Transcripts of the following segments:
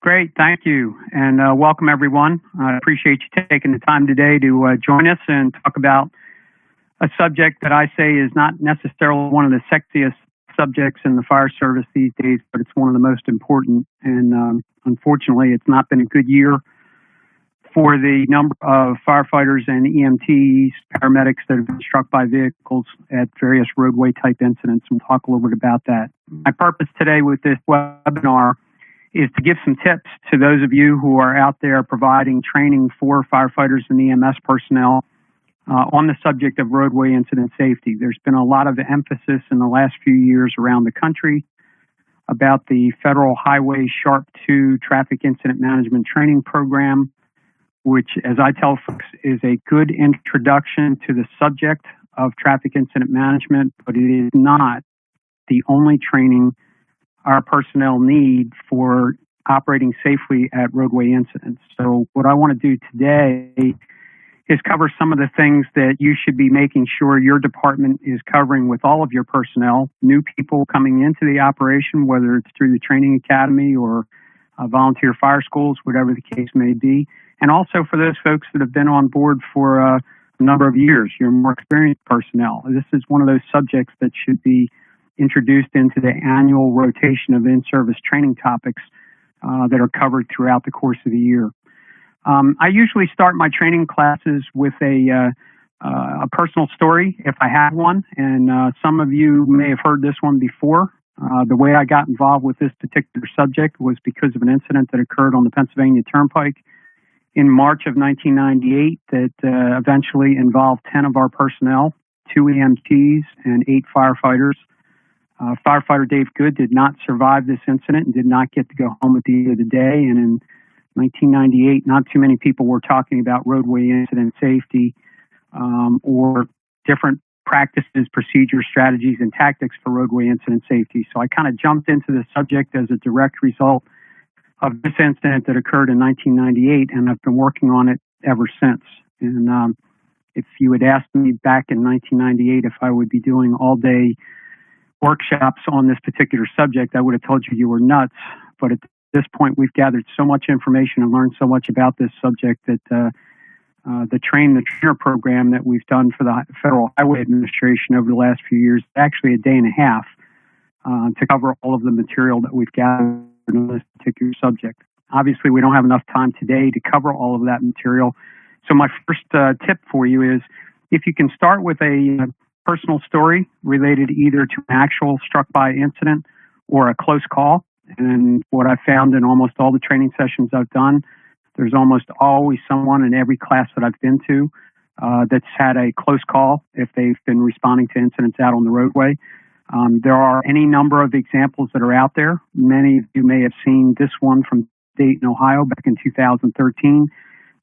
Great, thank you, and welcome everyone. I appreciate you taking the time today to join us and talk about a subject that I say is not necessarily one of the sexiest subjects in the fire service these days, but it's one of the most important. And unfortunately, it's not been a good year for the number of firefighters and EMTs, paramedics that have been struck by vehicles at various roadway type incidents. We'll talk a little bit about that. My purpose today with this webinar is to give some tips to those of you who are out there providing training for firefighters and EMS personnel on the subject of roadway incident safety. There's been a lot of emphasis in the last few years around the country about the Federal Highway Sharp 2 Traffic Incident Management Training Program, which, as I tell folks, is a good introduction to the subject of traffic incident management, but it is not the only training our personnel need for operating safely at roadway incidents. So what I want to do today is cover some of the things that you should be making sure your department is covering with all of your personnel, new people coming into the operation, whether it's through the training academy or volunteer fire schools, whatever the case may be. And also for those folks that have been on board for a number of years, your more experienced personnel. This is one of those subjects that should be introduced into the annual rotation of in-service training topics that are covered throughout the course of the year. I usually start my training classes with a personal story, if I have one, and some of you may have heard this one before. The way I got involved with this particular subject was because of an incident that occurred on the Pennsylvania Turnpike in March of 1998 that eventually involved 10 of our personnel, 2 EMTs, and 8 firefighters. Firefighter Dave Good did not survive this incident and did not get to go home at the end of the day. And in 1998, not too many people were talking about roadway incident safety or different practices, procedures, strategies, and tactics for roadway incident safety. So I kind of jumped into the subject as a direct result of this incident that occurred in 1998, and I've been working on it ever since. And if you had asked me back in 1998 if I would be doing all-day workshops on this particular subject, I would have told you were nuts. But at this point, we've gathered so much information and learned so much about this subject that the Train the Trainer program that we've done for the Federal Highway Administration over the last few years is actually a day and a half to cover all of the material that we've gathered on this particular subject. Obviously, we don't have enough time today to cover all of that material. So my first tip for you is if you can start with a personal story related either to an actual struck by incident or a close call. And what I found in almost all the training sessions I've done, there's almost always someone in every class that I've been to that's had a close call if they've been responding to incidents out on the roadway. There are any number of examples that are out there. Many of you may have seen this one from Dayton, Ohio back in 2013.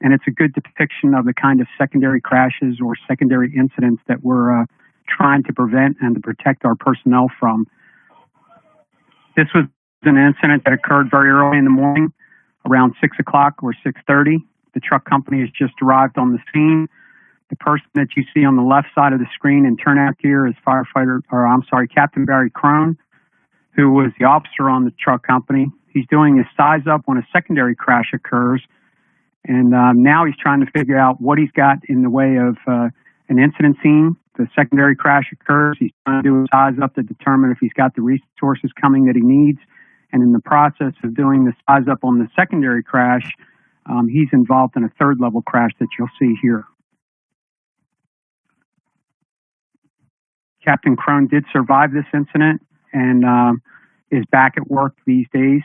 And it's a good depiction of the kind of secondary crashes or secondary incidents that we're trying to prevent and to protect our personnel from. This was an incident that occurred very early in the morning, around 6 o'clock or 6:30. The truck company has just arrived on the scene. The person that you see on the left side of the screen in turnout gear is Captain Barry Crone, who was the officer on the truck company. He's doing his size up when a secondary crash occurs, and now he's trying to figure out what he's got in the way of an incident scene. The secondary crash occurs. He's trying to do a size up to determine if he's got the resources coming that he needs. And in the process of doing the size up on the secondary crash, he's involved in a third level crash that you'll see here. Captain Crone did survive this incident and is back at work these days.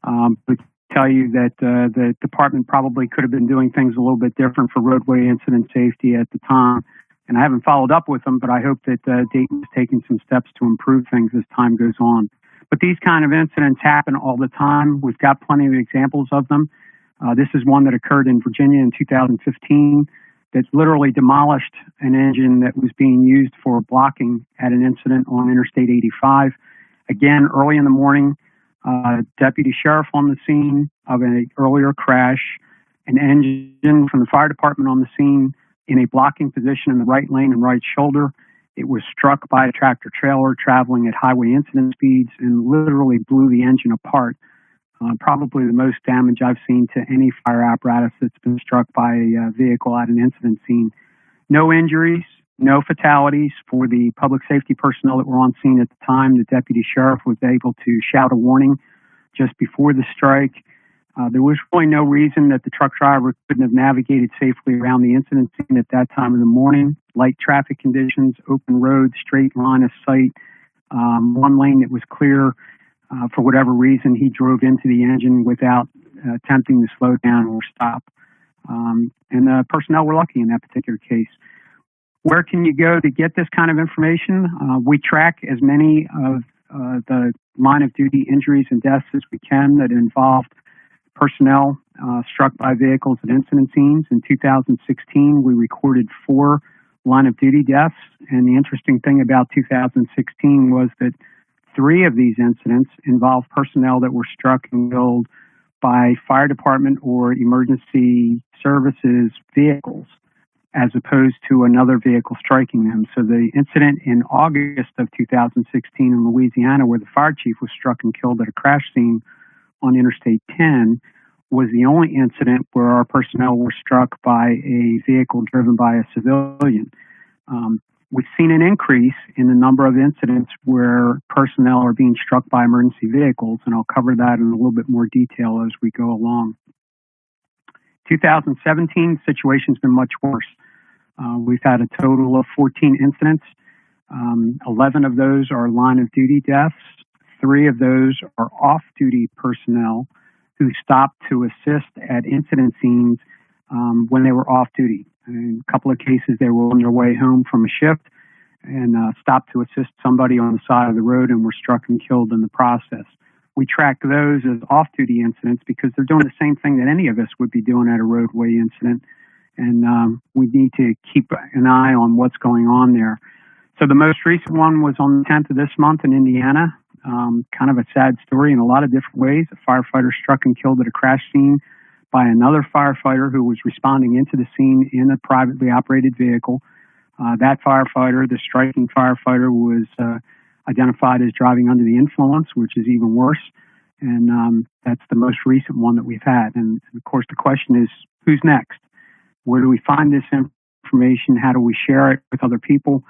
But tell you that the department probably could have been doing things a little bit different for roadway incident safety at the time. And I haven't followed up with them, but I hope that Dayton is taking some steps to improve things as time goes on. But these kind of incidents happen all the time. We've got plenty of examples of them. This is one that occurred in Virginia in 2015 that literally demolished an engine that was being used for blocking at an incident on Interstate 85. Again, early in the morning, deputy sheriff on the scene of an earlier crash, an engine from the fire department on the scene in a blocking position in the right lane and right shoulder. It was struck by a tractor trailer traveling at highway incident speeds and literally blew the engine apart probably the most damage I've seen to any fire apparatus that's been struck by a vehicle at an incident scene. No injuries, no fatalities for the public safety personnel that were on scene at the time. The deputy sheriff was able to shout a warning just before the strike. There was really no reason that the truck driver couldn't have navigated safely around the incident scene at that time of the morning. Light traffic conditions, open road, straight line of sight, one lane that was clear. For whatever reason, he drove into the engine without attempting to slow down or stop. And the personnel were lucky in that particular case. Where can you go to get this kind of information? We track as many of the line of duty injuries and deaths as we can that involved personnel struck by vehicles at incident scenes. In 2016, we recorded 4 line of duty deaths. And the interesting thing about 2016 was that 3 of these incidents involved personnel that were struck and killed by fire department or emergency services vehicles, as opposed to another vehicle striking them. So the incident in August of 2016 in Louisiana, where the fire chief was struck and killed at a crash scene on Interstate 10, was the only incident where our personnel were struck by a vehicle driven by a civilian. We've seen an increase in the number of incidents where personnel are being struck by emergency vehicles, and I'll cover that in a little bit more detail as we go along. 2017, the situation's been much worse. We've had a total of 14 incidents. 11 of those are line of duty deaths. 3 of those are off-duty personnel who stopped to assist at incident scenes when they were off-duty. In a couple of cases, they were on their way home from a shift and stopped to assist somebody on the side of the road and were struck and killed in the process. We track those as off-duty incidents because they're doing the same thing that any of us would be doing at a roadway incident, and we need to keep an eye on what's going on there. So the most recent one was on the 10th of this month in Indiana. Kind of a sad story in a lot of different ways. A firefighter struck and killed at a crash scene by another firefighter who was responding into the scene in a privately operated vehicle. That firefighter, the striking firefighter, was identified as driving under the influence, which is even worse. And that's the most recent one that we've had. And of course, the question is, who's next? Where do we find this information? How do we share it with other people?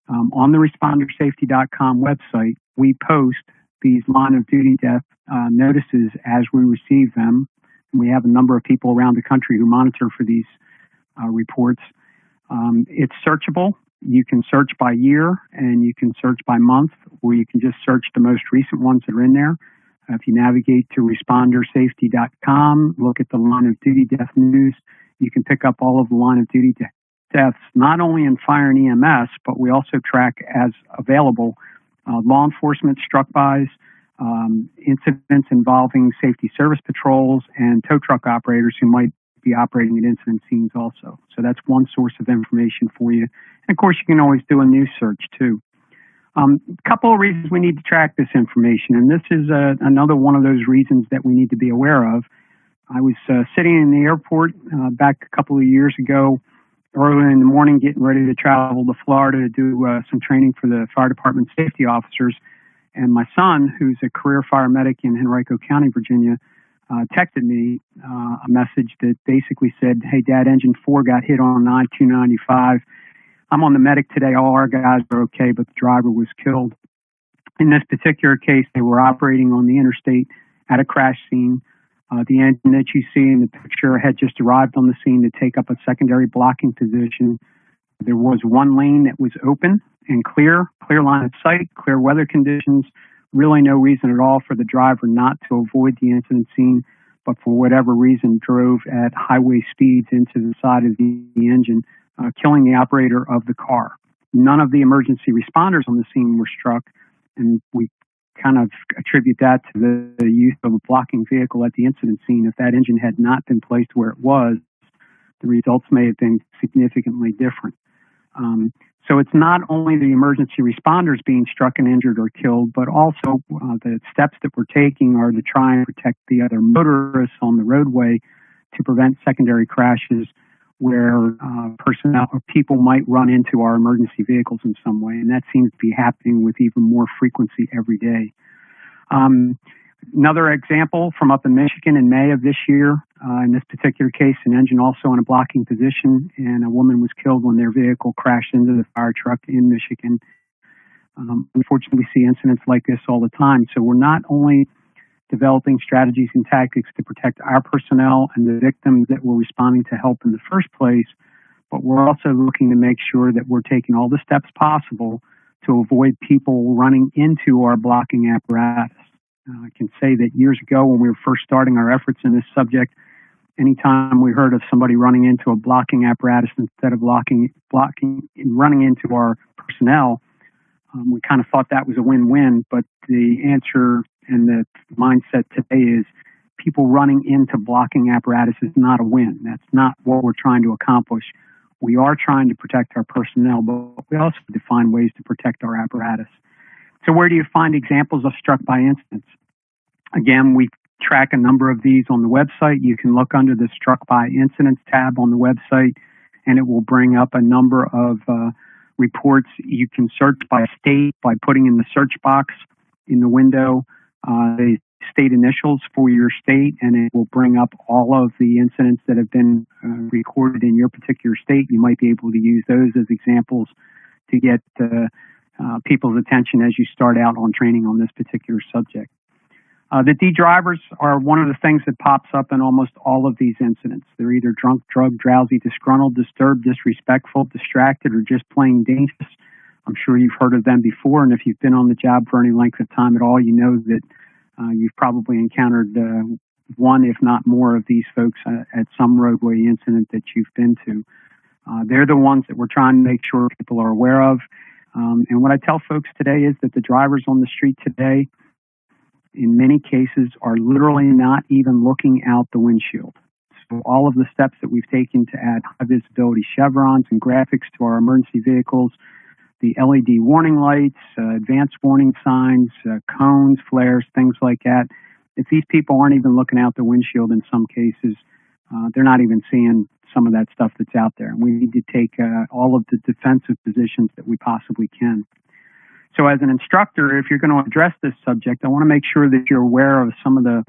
On the ResponderSafety.com website, we post these line of duty death notices as we receive them. And we have a number of people around the country who monitor for these reports. It's searchable. You can search by year and you can search by month, or you can just search the most recent ones that are in there. If you navigate to ResponderSafety.com, look at the line of duty death news, you can pick up all of the line of duty deaths, not only in fire and EMS, but we also track as available law enforcement struck-bys, incidents involving safety service patrols, and tow truck operators who might be operating at incident scenes also. So that's one source of information for you. And of course, you can always do a news search too. A couple of reasons we need to track this information, and this is another one of those reasons that we need to be aware of. I was sitting in the airport back a couple of years ago, early in the morning, getting ready to travel to Florida to do some training for the fire department safety officers. And my son, who's a career fire medic in Henrico County, Virginia, texted me a message that basically said, "Hey, Dad, engine 4 got hit on I-295. I'm on the medic today. All our guys are okay, but the driver was killed." In this particular case, they were operating on the interstate at a crash scene. The engine that you see in the picture had just arrived on the scene to take up a secondary blocking position. There was one lane that was open and clear line of sight, clear weather conditions, really no reason at all for the driver not to avoid the incident scene, but for whatever reason drove at highway speeds into the side of the engine, killing the operator of the car. None of the emergency responders on the scene were struck, and we kind of attribute that to the use of a blocking vehicle at the incident scene. If that engine had not been placed where it was, the results may have been significantly different. So it's not only the emergency responders being struck and injured or killed, but also the steps that we're taking are to try and protect the other motorists on the roadway to prevent secondary crashes where personnel or people might run into our emergency vehicles in some way. And that seems to be happening with even more frequency every day. Another example from up in Michigan in May of this year. In this particular case, an engine also in a blocking position, and a woman was killed when their vehicle crashed into the fire truck in Michigan. Unfortunately, we see incidents like this all the time. So we're not only developing strategies and tactics to protect our personnel and the victims that we're responding to help in the first place, but we're also looking to make sure that we're taking all the steps possible to avoid people running into our blocking apparatus. I can say that years ago when we were first starting our efforts in this subject, anytime we heard of somebody running into a blocking apparatus instead of running into our personnel, we kind of thought that was a win-win, but the answer and the mindset today is people running into blocking apparatus is not a win. That's not what we're trying to accomplish. We are trying to protect our personnel, but we also have to find ways to protect our apparatus. So where do you find examples of struck by incidents? Again, we track a number of these on the website. You can look under the struck by incidents tab on the website, and it will bring up a number of reports. You can search by state by putting in the search box in the window the state initials for your state, and it will bring up all of the incidents that have been recorded in your particular state. You might be able to use those as examples to get people's attention as you start out on training on this particular subject. The D drivers are one of the things that pops up in almost all of these incidents. They're either drunk, drugged, drowsy, disgruntled, disturbed, disrespectful, distracted, or just plain dangerous. I'm sure you've heard of them before, and if you've been on the job for any length of time at all, you know that you've probably encountered one, if not more, of these folks at some roadway incident that you've been to. They're the ones that we're trying to make sure people are aware of. And what I tell folks today is that the drivers on the street today, in many cases, are literally not even looking out the windshield. So all of the steps that we've taken to add high visibility chevrons and graphics to our emergency vehicles, the LED warning lights, advanced warning signs, cones, flares, things like that. If these people aren't even looking out the windshield in some cases, they're not even seeing some of that stuff that's out there. And we need to take all of the defensive positions that we possibly can. So as an instructor, if you're going to address this subject, I want to make sure that you're aware of some of the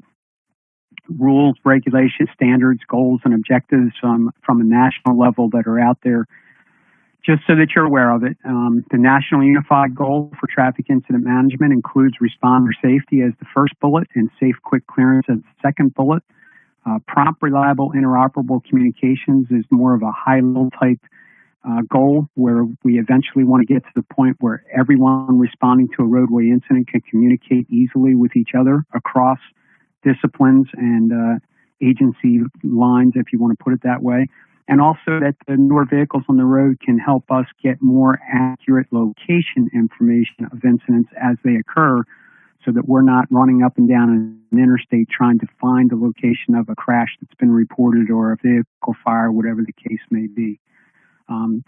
rules, regulations, standards, goals, and objectives from a national level that are out there, just so that you're aware of it. The National Unified Goal for Traffic Incident Management includes responder safety as the first bullet and safe, quick clearance as the second bullet. Prompt, reliable, interoperable communications is more of a high-level type goal where we eventually want to get to the point where everyone responding to a roadway incident can communicate easily with each other across disciplines and agency lines, if you want to put it that way. And also that the newer vehicles on the road can help us get more accurate location information of incidents as they occur so that we're not running up and down an interstate trying to find the location of a crash that's been reported or a vehicle fire, whatever the case may be.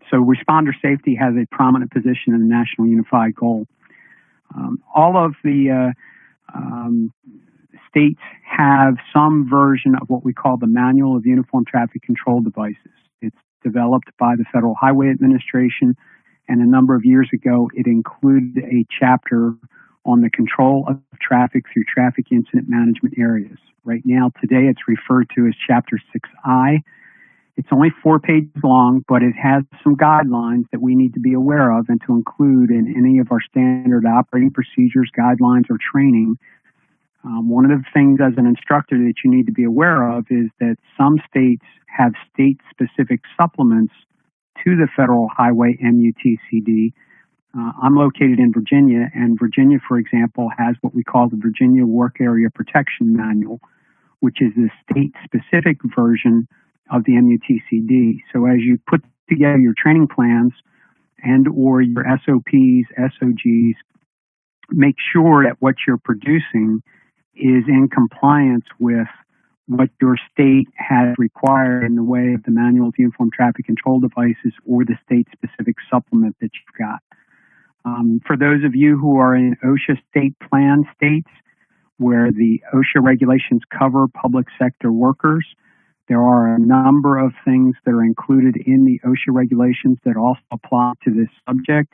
So responder safety has a prominent position in the National Unified Goal. All of the states have some version of what we call the Manual of Uniform Traffic Control Devices. It's developed by the Federal Highway Administration, and a number of years ago, it included a chapter on the control of traffic through traffic incident management areas. Right now, today, it's referred to as Chapter 6I. It's only 4 pages long, but it has some guidelines that we need to be aware of and to include in any of our standard operating procedures, guidelines, or training. One of the things as an instructor that you need to be aware of is that some states have state-specific supplements to the Federal Highway MUTCD. I'm located in Virginia, and Virginia, for example, has what we call the Virginia Work Area Protection Manual, which is the state-specific version of the MUTCD. So as you put together your training plans and or your SOPs, SOGs, make sure that what you're producing is in compliance with what your state has required in the way of the Manual of Uniform Traffic Control Devices or the state-specific supplement that you've got. For those of you who are in OSHA state plan states where the OSHA regulations cover public sector workers, there are a number of things that are included in the OSHA regulations that also apply to this subject,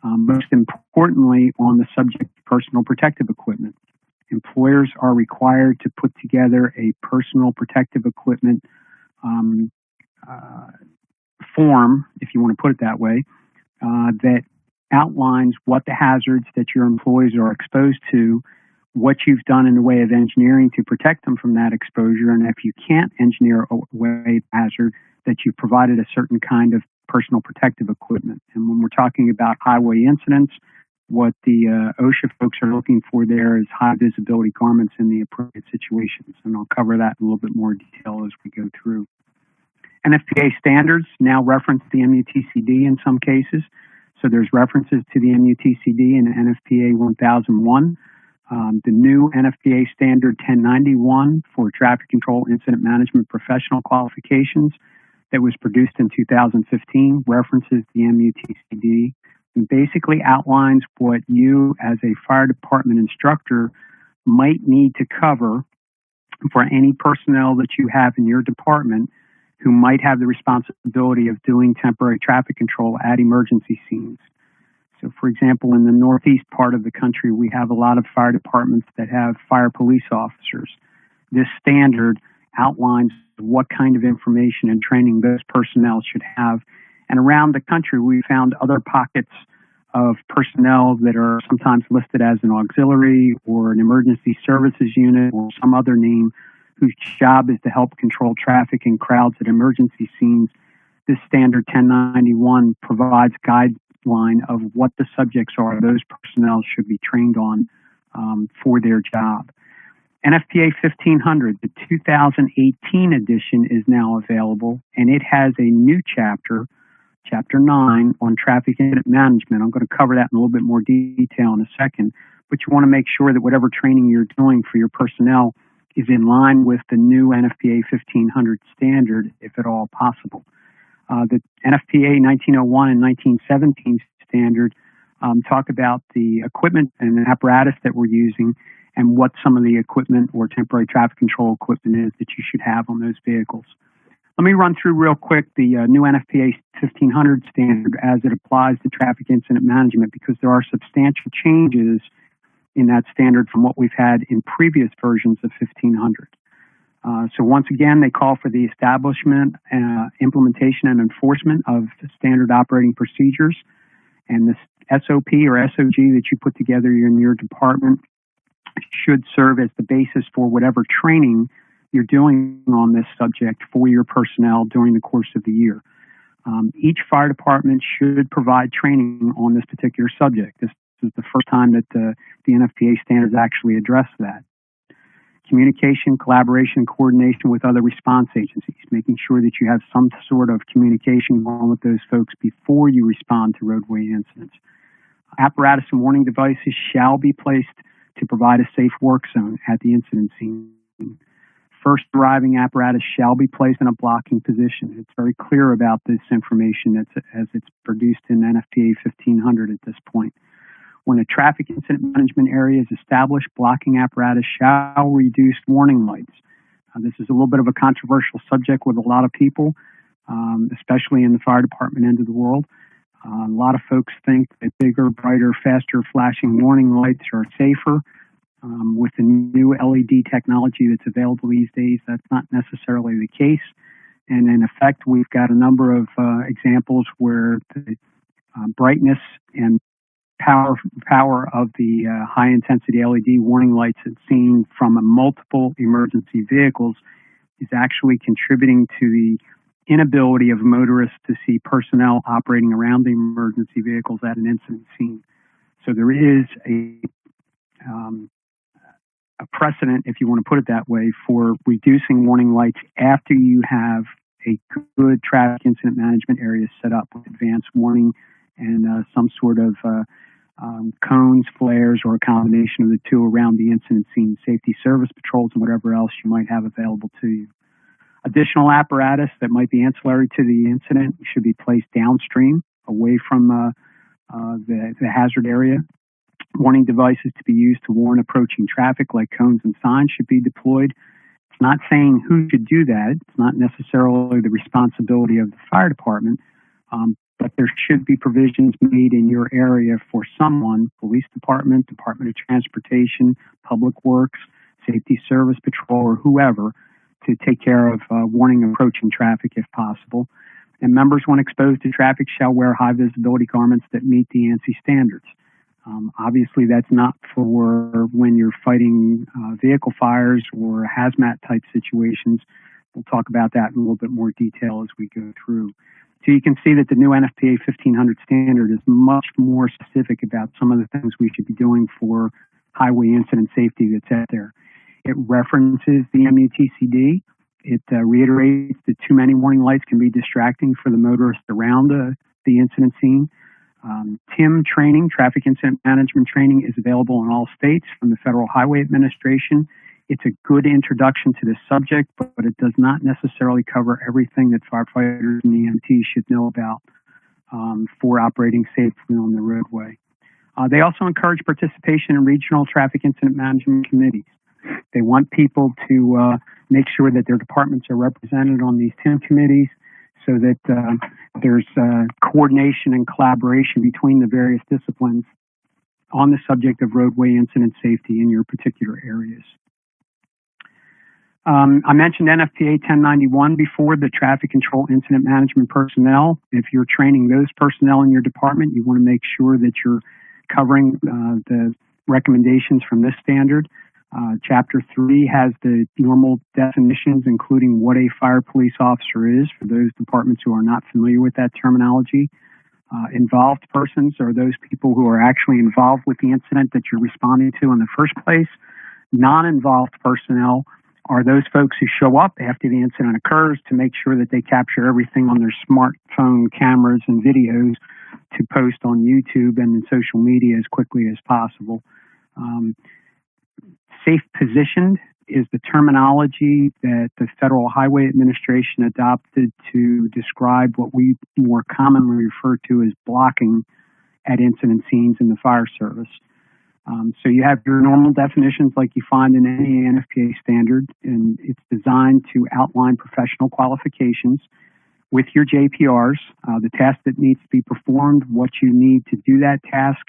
most importantly on the subject of personal protective equipment. employers are required to put together a personal protective equipment form, if you want to put it that way, that outlines what the hazards that your employees are exposed to, what you've done in the way of engineering to protect them from that exposure, and if you can't engineer away the hazard, that you've provided a certain kind of personal protective equipment. And when we're talking about highway incidents, what the OSHA folks are looking for there is high visibility garments in the appropriate situations. And I'll cover that in a little bit more detail as we go through. NFPA standards now reference the MUTCD in some cases. So there's references to the MUTCD in NFPA 1001. The new NFPA standard 1091 for traffic control incident management professional qualifications that was produced in 2015 references the MUTCD and basically outlines what you as a fire department instructor might need to cover for any personnel that you have in your department who might have the responsibility of doing temporary traffic control at emergency scenes. So, for example, in the northeast part of the country, we have a lot of fire departments that have fire police officers. This standard outlines what kind of information and training those personnel should have. And around the country, we found other pockets of personnel that are sometimes listed as an auxiliary or an emergency services unit or some other name whose job is to help control traffic and crowds at emergency scenes. This standard 1091 provides guideline of what the subjects are those personnel should be trained on for their job. NFPA 1500, the 2018 edition, is now available, and it has a new chapter, Chapter 9, on traffic incident management. I'm going to cover that in a little bit more detail in a second, but you want to make sure that whatever training you're doing for your personnel is in line with the new NFPA 1500 standard, if at all possible. The NFPA 1901 and 1917 standard talk about the equipment and the apparatus that we're using and what some of the equipment or temporary traffic control equipment is that you should have on those vehicles. Let me run through real quick the new NFPA 1500 standard as it applies to traffic incident management, because there are substantial changes in that standard from what we've had in previous versions of 1500. So once again, they call for the establishment, implementation, and enforcement of standard operating procedures. And this SOP or SOG that you put together in your department should serve as the basis for whatever training you're doing on this subject for your personnel during the course of the year. Each fire department should provide training on this particular subject. This is the first time that the NFPA standards actually address that. Communication, collaboration, coordination with other response agencies, making sure that you have some sort of communication going with those folks before you respond to roadway incidents. Apparatus and warning devices shall be placed to provide a safe work zone at the incident scene. First arriving apparatus shall be placed in a blocking position. It's very clear about this information as it's produced in NFPA 1500 at this point. When a traffic incident management area is established, blocking apparatus shall reduce warning lights. This is a little bit of a controversial subject with a lot of people, especially in the fire department end of the world. A lot of folks think that bigger, brighter, faster flashing warning lights are safer. With the new LED technology that's available these days, that's not necessarily the case. And in effect, we've got a number of examples where the brightness and power of the high-intensity LED warning lights that's seen from multiple emergency vehicles is actually contributing to the inability of motorists to see personnel operating around the emergency vehicles at an incident scene. So there is a precedent, if you want to put it that way, for reducing warning lights after you have a good traffic incident management area set up with advanced warning and some sort of cones, flares, or a combination of the two around the incident scene, safety service patrols, and whatever else you might have available to you. Additional apparatus that might be ancillary to the incident should be placed downstream, away from the hazard area. Warning devices to be used to warn approaching traffic, like cones and signs, should be deployed. It's not saying who should do that. It's not necessarily the responsibility of the fire department, but there should be provisions made in your area for someone, police department, Department of Transportation, Public Works, Safety Service Patrol, or whoever, to take care of warning approaching traffic if possible. And members, when exposed to traffic, shall wear high visibility garments that meet the ANSI standards. Obviously, that's not for when you're fighting vehicle fires or hazmat type situations. We'll talk about that in a little bit more detail as we go through. So you can see that the new NFPA 1500 standard is much more specific about some of the things we should be doing for highway incident safety that's out there. It references the MUTCD. It reiterates that too many warning lights can be distracting for the motorists around the incident scene. TIM training, traffic incident management training, is available in all states from the Federal Highway Administration. It's a good introduction to this subject, but it does not necessarily cover everything that firefighters and EMTs should know about for operating safely on the roadway. They also encourage participation in regional traffic incident management committees. They want people to make sure that their departments are represented on these TIM committees so that there's coordination and collaboration between the various disciplines on the subject of roadway incident safety in your particular areas. I mentioned NFPA 1091 before, the traffic control incident management personnel. If you're training those personnel in your department, you want to make sure that you're covering the recommendations from this standard. Chapter 3 has the normal definitions, including what a fire police officer is for those departments who are not familiar with that terminology. Involved persons are those people who are actually involved with the incident that you're responding to in the first place. Non-involved personnel are those folks who show up after the incident occurs to make sure that they capture everything on their smartphone cameras and videos to post on YouTube and in social media as quickly as possible. Safe positioned is the terminology that the Federal Highway Administration adopted to describe what we more commonly refer to as blocking at incident scenes in the fire service. So you have your normal definitions like you find in any NFPA standard, and it's designed to outline professional qualifications with your JPRs, the task that needs to be performed, what you need to do that task,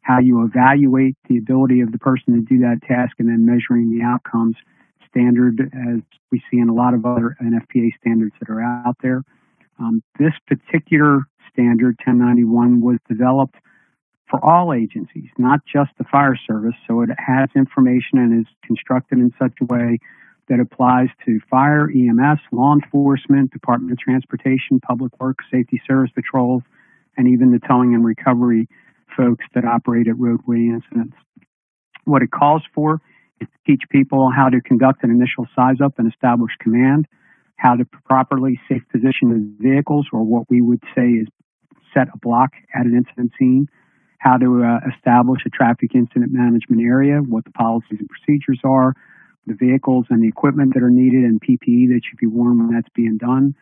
how you evaluate the ability of the person to do that task, and then measuring the outcomes, standard as we see in a lot of other NFPA standards that are out there. This particular standard, 1091, was developed for all agencies, not just the fire service, so it has information and is constructed in such a way that applies to fire, EMS, law enforcement, Department of Transportation, Public Works, Safety Service Patrols, and even the towing and recovery folks that operate at roadway incidents. What it calls for is to teach people how to conduct an initial size-up and establish command, how to properly safe position the vehicles, or what we would say is set a block at an incident scene, how to establish a traffic incident management area, what the policies and procedures are, the vehicles and the equipment that are needed, and PPE that should be worn when that's being done,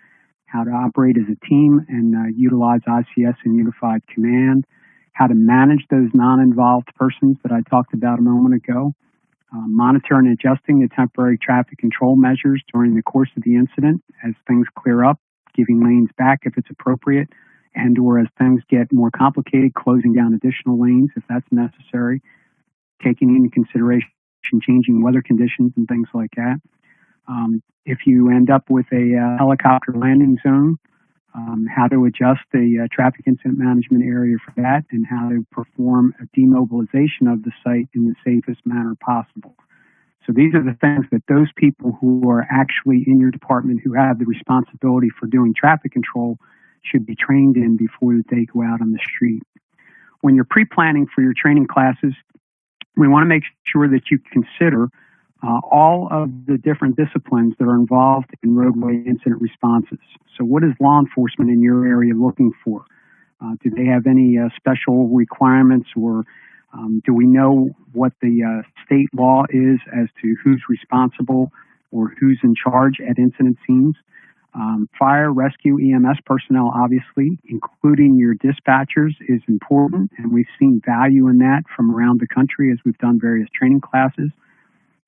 how to operate as a team and utilize ICS and unified command, how to manage those non-involved persons that I talked about a moment ago, monitor and adjusting the temporary traffic control measures during the course of the incident as things clear up, giving lanes back if it's appropriate, and or as things get more complicated, closing down additional lanes if that's necessary, taking into consideration changing weather conditions and things like that. If you end up with a helicopter landing zone, how to adjust the traffic incident management area for that, and how to perform a demobilization of the site in the safest manner possible. So these are the things that those people who are actually in your department who have the responsibility for doing traffic control should be trained in before they go out on the street. When you're pre-planning for your training classes, we want to make sure that you consider all of the different disciplines that are involved in roadway incident responses. So what is law enforcement in your area looking for? Do they have any special requirements, or do we know what the state law is as to who's responsible or who's in charge at incident scenes? Fire, rescue, EMS personnel, obviously, including your dispatchers, is important, and we've seen value in that from around the country as we've done various training classes,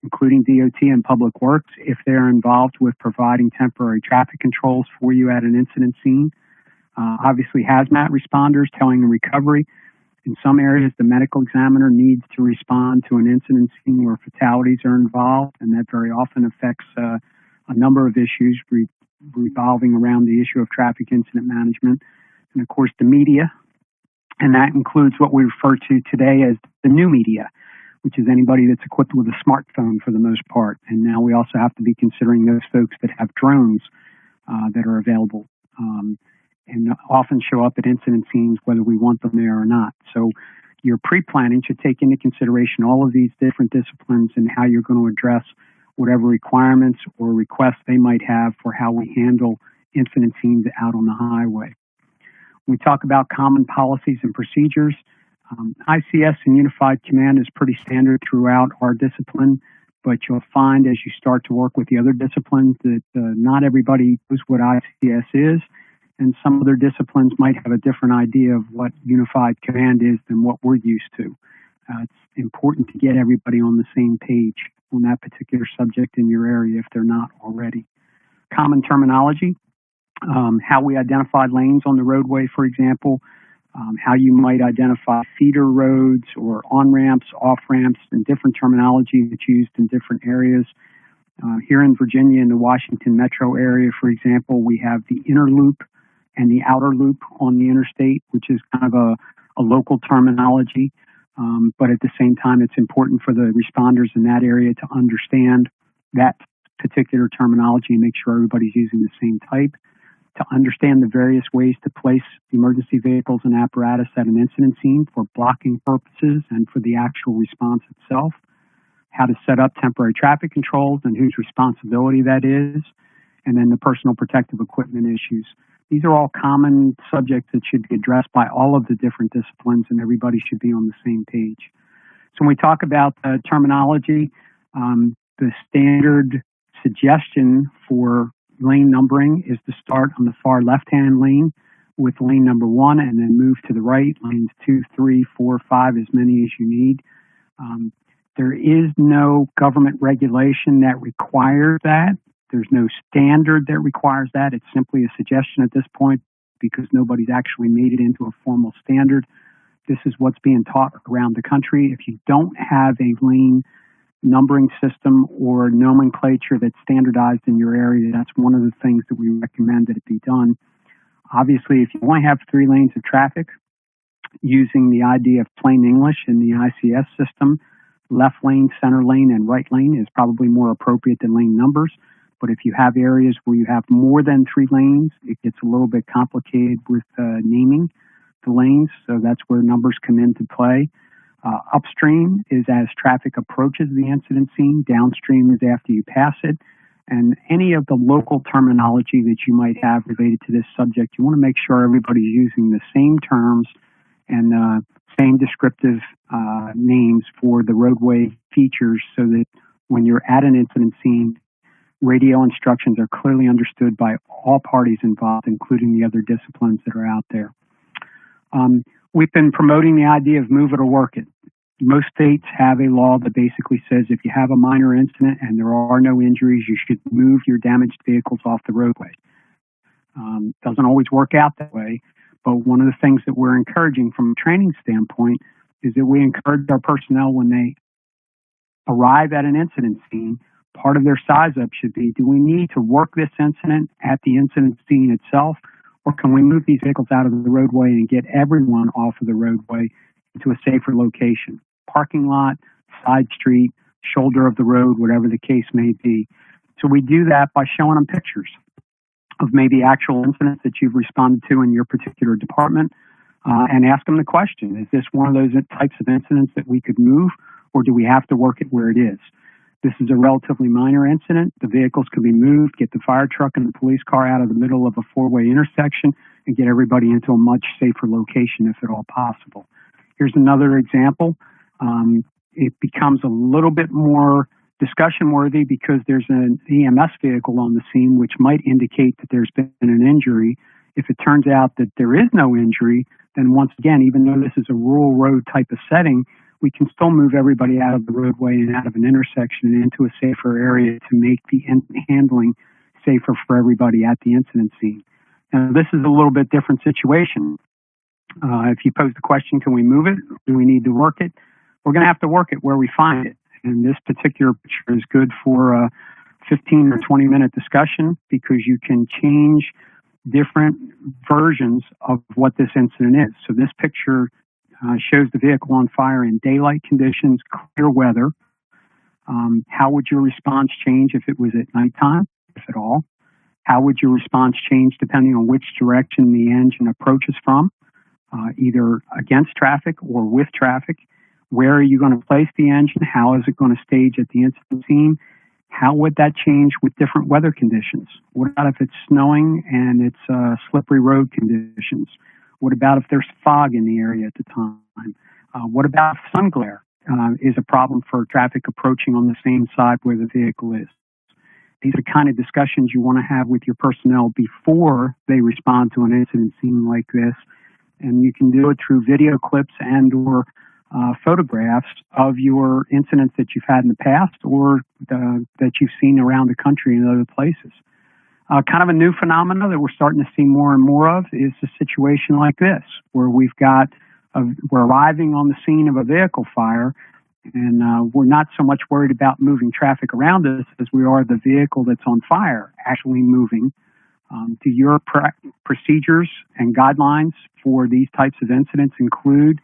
including DOT and Public Works, if they're involved with providing temporary traffic controls for you at an incident scene. Obviously, hazmat responders towing and recovery. In some areas, the medical examiner needs to respond to an incident scene where fatalities are involved, and that very often affects a number of issues revolving around the issue of traffic incident management. And of course, the media, and that includes what we refer to today as the new media, which is anybody that's equipped with a smartphone for the most part. And now we also have to be considering those folks that have drones that are available and often show up at incident scenes whether we want them there or not. So your pre-planning should take into consideration all of these different disciplines and how you're going to address whatever requirements or requests they might have for how we handle incident scenes out on the highway. When we talk about common policies and procedures, ICS and Unified Command is pretty standard throughout our discipline, but you'll find as you start to work with the other disciplines that not everybody knows what ICS is, and some other disciplines might have a different idea of what Unified Command is than what we're used to. It's important to get everybody on the same page on that particular subject in your area if they're not already. Common terminology, how we identify lanes on the roadway, for example, how you might identify feeder roads or on-ramps, off-ramps, and different terminology that's used in different areas. Here in Virginia, in the Washington metro area, for example, we have the inner loop and the outer loop on the interstate, which is kind of a local terminology. But at the same time, it's important for the responders in that area to understand that particular terminology and make sure everybody's using the same type, to understand the various ways to place emergency vehicles and apparatus at an incident scene for blocking purposes and for the actual response itself, how to set up temporary traffic controls and whose responsibility that is, and then the personal protective equipment issues. These are all common subjects that should be addressed by all of the different disciplines, and everybody should be on the same page. So when we talk about terminology, the standard suggestion for lane numbering is to start on the far left-hand lane with lane number 1 and then move to the right, lanes 2, 3, 4, 5, as many as you need. There is no government regulation that requires that. There's no standard that requires that. It's simply a suggestion at this point because nobody's actually made it into a formal standard. This is what's being taught around the country. If you don't have a lane numbering system or nomenclature that's standardized in your area, that's one of the things that we recommend that it be done. Obviously, if you only have 3 lanes of traffic, using the idea of plain English in the ICS system, left lane, center lane, and right lane is probably more appropriate than lane numbers. But if you have areas where you have more than 3 lanes, it gets a little bit complicated with naming the lanes, so that's where numbers come into play. Upstream is as traffic approaches the incident scene. Downstream is after you pass it. And any of the local terminology that you might have related to this subject, you want to make sure everybody's using the same terms and same descriptive names for the roadway features so that when you're at an incident scene, radio instructions are clearly understood by all parties involved, including the other disciplines that are out there. We've been promoting the idea of move it or work it. Most states have a law that basically says if you have a minor incident and there are no injuries, you should move your damaged vehicles off the roadway. Doesn't always work out that way, but one of the things that we're encouraging from a training standpoint is that we encourage our personnel when they arrive at an incident scene, part of their size up should be, do we need to work this incident at the incident scene itself, or can we move these vehicles out of the roadway and get everyone off of the roadway into a safer location? Parking lot, side street, shoulder of the road, whatever the case may be. So we do that by showing them pictures of maybe actual incidents that you've responded to in your particular department and ask them the question, is this one of those types of incidents that we could move, or do we have to work it where it is? This is a relatively minor incident. The vehicles can be moved, get the fire truck and the police car out of the middle of a 4-way intersection and get everybody into a much safer location if at all possible. Here's another example. It becomes a little bit more discussion worthy because there's an EMS vehicle on the scene which might indicate that there's been an injury. If it turns out that there is no injury, then once again, even though this is a rural road type of setting, we can still move everybody out of the roadway and out of an intersection and into a safer area to make the handling safer for everybody at the incident scene. Now, this is a little bit different situation. If you pose the question, can we move it? Do we need to work it? We're going to have to work it where we find it. And this particular picture is good for a 15 or 20-minute discussion because you can change different versions of what this incident is. So this picture shows the vehicle on fire in daylight conditions, clear weather. How would your response change if it was at nighttime, if at all? How would your response change depending on which direction the engine approaches from, either against traffic or with traffic? Where are you going to place the engine? How is it going to stage at the incident scene? How would that change with different weather conditions? What about if it's snowing and it's slippery road conditions? What about if there's fog in the area at the time? What about if sun glare is a problem for traffic approaching on the same side where the vehicle is? These are the kind of discussions you want to have with your personnel before they respond to an incident scene like this. And you can do it through video clips and or photographs of your incidents that you've had in the past or that you've seen around the country and other places. Kind of a new phenomenon that we're starting to see more and more of is a situation like this, where we're arriving on the scene of a vehicle fire, and we're not so much worried about moving traffic around us as we are the vehicle that's on fire actually moving. Do your procedures and guidelines for these types of incidents include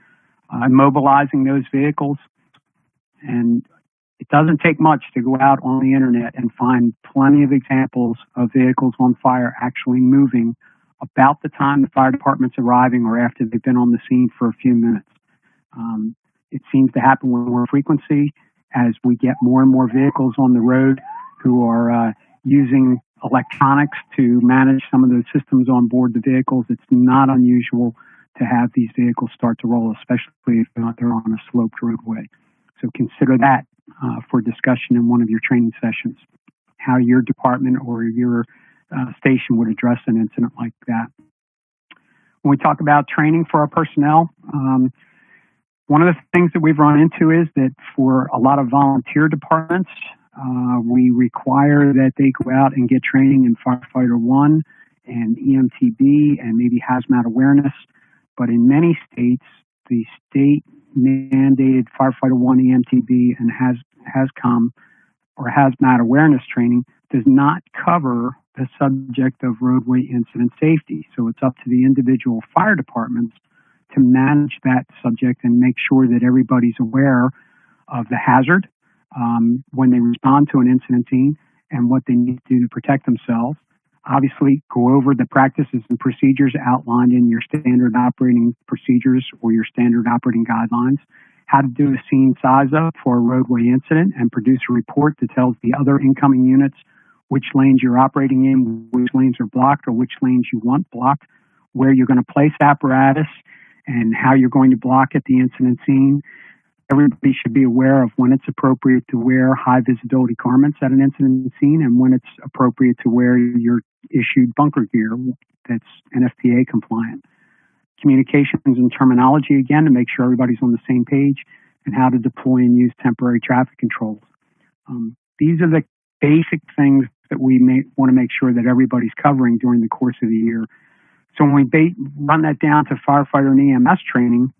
immobilizing those vehicles? And it doesn't take much to go out on the internet and find plenty of examples of vehicles on fire actually moving about the time the fire department's arriving or after they've been on the scene for a few minutes. It seems to happen with more frequency as we get more and more vehicles on the road who are using electronics to manage some of the systems on board the vehicles. It's not unusual to have these vehicles start to roll, especially if they're on a sloped roadway. So consider that for discussion in one of your training sessions, how your department or your station would address an incident like that. When we talk about training for our personnel, one of the things that we've run into is that for a lot of volunteer departments, we require that they go out and get training in Firefighter 1 and EMTB and maybe hazmat awareness. But in many states, the state mandated Firefighter 1 EMTB and HAZCOM or hazmat awareness training does not cover the subject of roadway incident safety. So it's up to the individual fire departments to manage that subject and make sure that everybody's aware of the hazard when they respond to an incident scene and what they need to do to protect themselves. Obviously, go over the practices and procedures outlined in your standard operating procedures or your standard operating guidelines, how to do a scene size up for a roadway incident and produce a report that tells the other incoming units which lanes you're operating in, which lanes are blocked or which lanes you want blocked, where you're going to place apparatus and how you're going to block at the incident scene. Everybody should be aware of when it's appropriate to wear high visibility garments at an incident scene and when it's appropriate to wear your issued bunker gear that's NFPA compliant. Communications and terminology, again, to make sure everybody's on the same page, and how to deploy and use temporary traffic controls. These are the basic things that we want to make sure that everybody's covering during the course of the year. So when we run that down to firefighter and EMS training,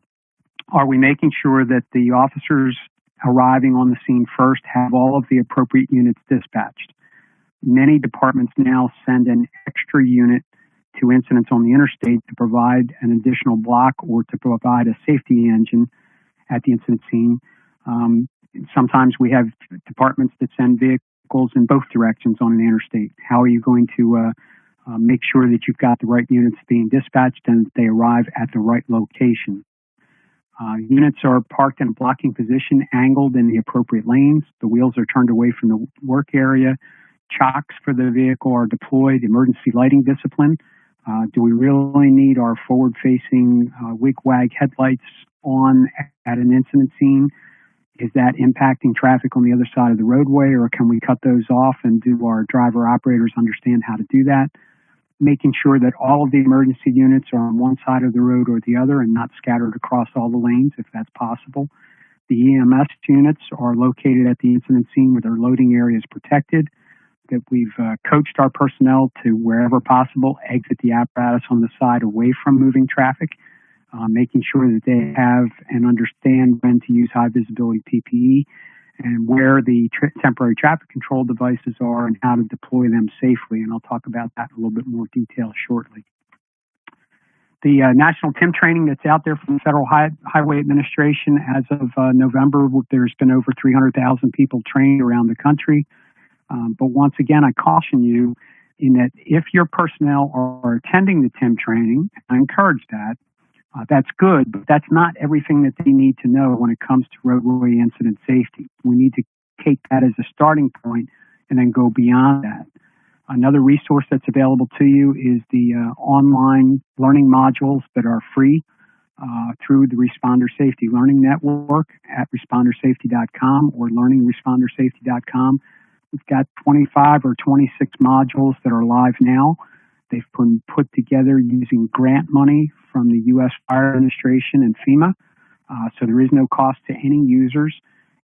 are we making sure that the officers arriving on the scene first have all of the appropriate units dispatched? Many departments now send an extra unit to incidents on the interstate to provide an additional block or to provide a safety engine at the incident scene. Sometimes we have departments that send vehicles in both directions on an interstate. How are you going to make sure that you've got the right units being dispatched and that they arrive at the right location? Units are parked in a blocking position, angled in the appropriate lanes. The wheels are turned away from the work area. Chocks for the vehicle are deployed. Emergency lighting discipline. Do we really need our forward-facing wig-wag headlights on at an incident scene? Is that impacting traffic on the other side of the roadway, or can we cut those off, and do our driver-operators understand how to do that? Making sure that all of the emergency units are on one side of the road or the other and not scattered across all the lanes if that's possible. The EMS units are located at the incident scene where their loading area is protected. that we've coached our personnel to, wherever possible, exit the apparatus on the side away from moving traffic, making sure that they have and understand when to use high visibility PPE and where the temporary traffic control devices are and how to deploy them safely. And I'll talk about that in a little bit more detail shortly. The national TIM training that's out there from the Federal Highway Administration as of November, there's been over 300,000 people trained around the country. But once again, I caution you in that if your personnel are attending the TIM training, I encourage that, that's good, but that's not everything that they need to know when it comes to roadway incident safety. We need to take that as a starting point and then go beyond that. Another resource that's available to you is the online learning modules that are free through the Responder Safety Learning Network at respondersafety.com or learningrespondersafety.com. We've got 25 or 26 modules that are live now. They've been put together using grant money from the U.S. Fire Administration and FEMA, so there is no cost to any users.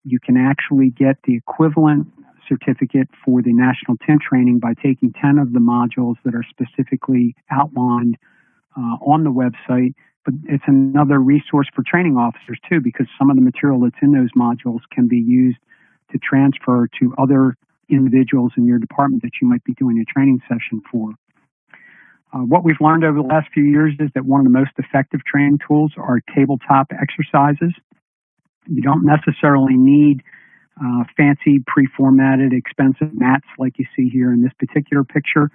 You can actually get the equivalent certificate for the National TIM training by taking 10 of the modules that are specifically outlined on the website. But it's another resource for training officers too, because some of the material that's in those modules can be used to transfer to other individuals in your department that you might be doing a training session for. What we've learned over the last few years is that one of the most effective training tools are tabletop exercises. You don't necessarily need fancy, pre-formatted, expensive mats like you see here in this particular picture.